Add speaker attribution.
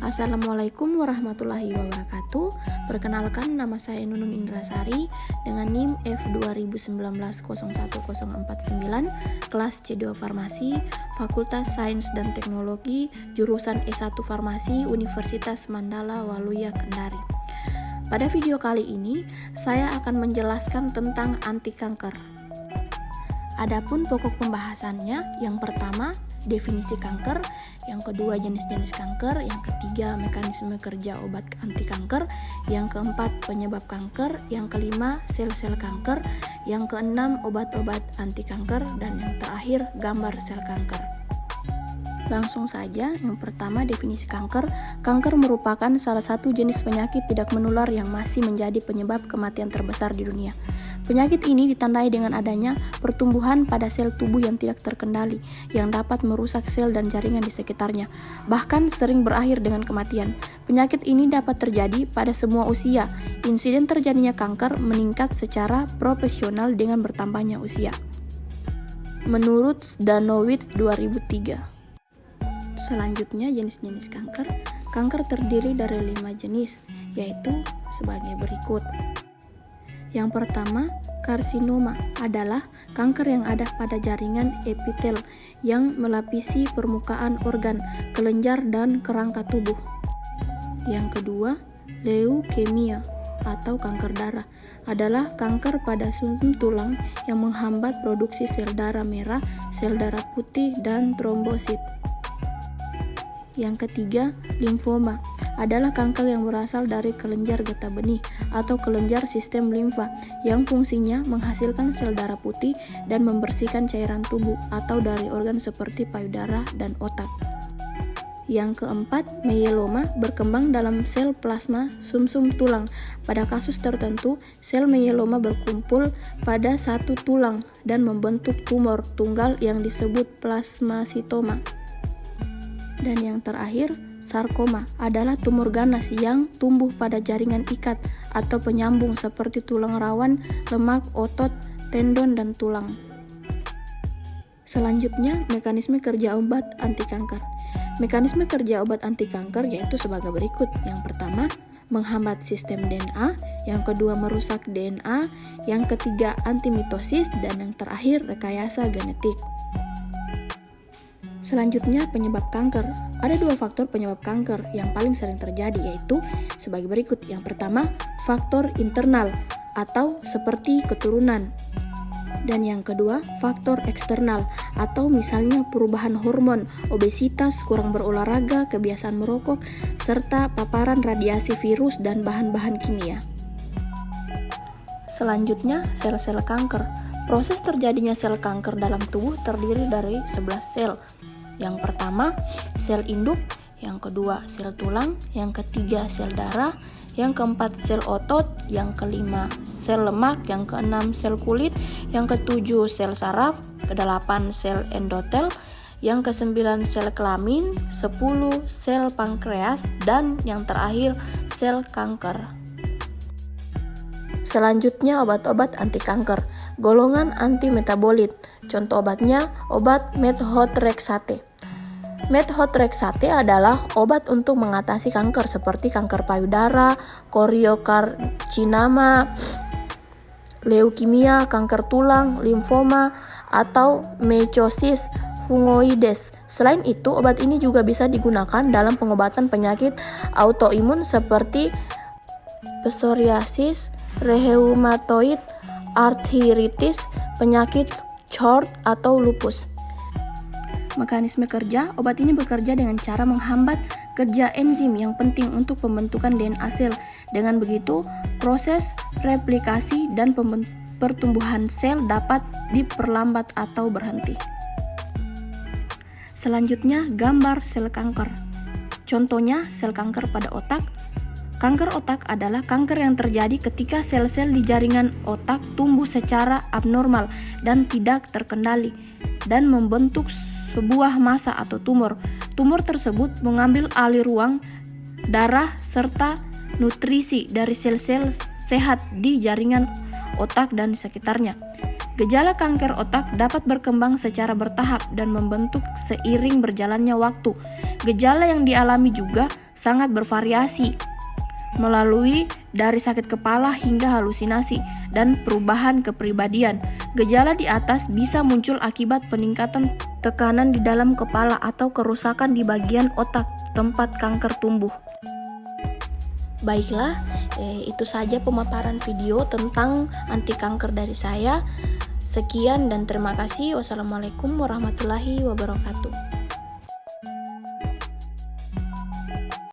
Speaker 1: Assalamualaikum warahmatullahi wabarakatuh. Perkenalkan, nama saya Nunung Indrasari dengan NIM F2019-01049, kelas C2 Farmasi, Fakultas Sains dan Teknologi, jurusan S1 Farmasi, Universitas Mandala Waluya Kendari. Pada video kali ini, saya akan menjelaskan tentang anti kanker. Adapun pokok pembahasannya, yang pertama, definisi kanker, yang kedua jenis-jenis kanker, yang ketiga mekanisme kerja obat anti kanker, yang keempat penyebab kanker, yang kelima sel-sel kanker, yang keenam obat-obat anti kanker, dan yang terakhir gambar sel kanker. Langsung saja, yang pertama definisi kanker. Kanker merupakan salah satu jenis penyakit tidak menular yang masih menjadi penyebab kematian terbesar di dunia. Penyakit ini ditandai dengan adanya pertumbuhan pada sel tubuh yang tidak terkendali, yang dapat merusak sel dan jaringan di sekitarnya, bahkan sering berakhir dengan kematian. Penyakit ini dapat terjadi pada semua usia. Insiden terjadinya kanker meningkat secara proporsional dengan bertambahnya usia. Menurut Danowitz 2003. Selanjutnya, jenis-jenis kanker. Kanker terdiri dari 5 jenis, yaitu sebagai berikut. Yang pertama, karsinoma adalah kanker yang ada pada jaringan epitel yang melapisi permukaan organ, kelenjar, dan kerangka tubuh. Yang kedua, leukemia atau kanker darah adalah kanker pada sumsum tulang yang menghambat produksi sel darah merah, sel darah putih, dan trombosit. Yang ketiga, limfoma adalah kanker yang berasal dari kelenjar getah benih atau kelenjar sistem limfa yang fungsinya menghasilkan sel darah putih dan membersihkan cairan tubuh atau dari organ seperti payudara dan otak. Yang keempat, myeloma berkembang dalam sel plasma sumsum tulang. Pada kasus tertentu, sel myeloma berkumpul pada satu tulang dan membentuk tumor tunggal yang disebut plasmasitoma. Dan yang terakhir, sarkoma adalah tumor ganas yang tumbuh pada jaringan ikat atau penyambung seperti tulang rawan, lemak, otot, tendon, dan tulang. Selanjutnya, mekanisme kerja obat anti kanker. Mekanisme kerja obat anti kanker yaitu sebagai berikut. Yang pertama, menghambat sistem DNA, yang kedua merusak DNA, yang ketiga antimitosis, dan yang terakhir rekayasa genetik. Selanjutnya, penyebab kanker. Ada 2 faktor penyebab kanker yang paling sering terjadi, yaitu sebagai berikut. Yang pertama, faktor internal atau seperti keturunan. Dan yang kedua, faktor eksternal atau misalnya perubahan hormon, obesitas, kurang berolahraga, kebiasaan merokok, serta paparan radiasi virus dan bahan-bahan kimia. Selanjutnya, sel-sel kanker. Proses terjadinya sel kanker dalam tubuh terdiri dari 11 sel. Yang pertama, sel induk, yang kedua, sel tulang, yang ketiga, sel darah, yang keempat, sel otot, yang kelima, sel lemak, yang keenam, sel kulit, yang ketujuh, sel saraf, kedelapan, sel endotel, yang kesembilan, sel kelamin, 10, sel pankreas, dan yang terakhir, sel kanker. Selanjutnya, obat-obat anti kanker. Golongan antimetabolit. Contoh obatnya, obat methotrexate. Methotrexate adalah obat untuk mengatasi kanker seperti kanker payudara, koriokarsinoma, leukemia, kanker tulang, limfoma, atau mycosis fungoides. Selain itu, obat ini juga bisa digunakan dalam pengobatan penyakit autoimun seperti psoriasis, rheumatoid arthritis, penyakit CORD atau lupus. Mekanisme kerja, obat ini bekerja dengan cara menghambat kerja enzim yang penting untuk pembentukan DNA sel. Dengan begitu, proses replikasi dan pertumbuhan sel dapat diperlambat atau berhenti. Selanjutnya, gambar sel kanker. Contohnya, sel kanker pada otak. Kanker otak adalah kanker yang terjadi ketika sel-sel di jaringan otak tumbuh secara abnormal dan tidak terkendali dan membentuk sebuah massa atau tumor. Tumor tersebut mengambil alih ruang, darah, serta nutrisi dari sel-sel sehat di jaringan otak dan sekitarnya. Gejala kanker otak dapat berkembang secara bertahap dan membentuk seiring berjalannya waktu. Gejala yang dialami juga sangat bervariasi, melalui dari sakit kepala hingga halusinasi dan perubahan kepribadian. Gejala di atas bisa muncul akibat peningkatan tekanan di dalam kepala atau kerusakan di bagian otak tempat kanker tumbuh. Baiklah, itu saja pemaparan video tentang anti kanker dari saya. Sekian dan terima kasih. Wassalamualaikum warahmatullahi wabarakatuh.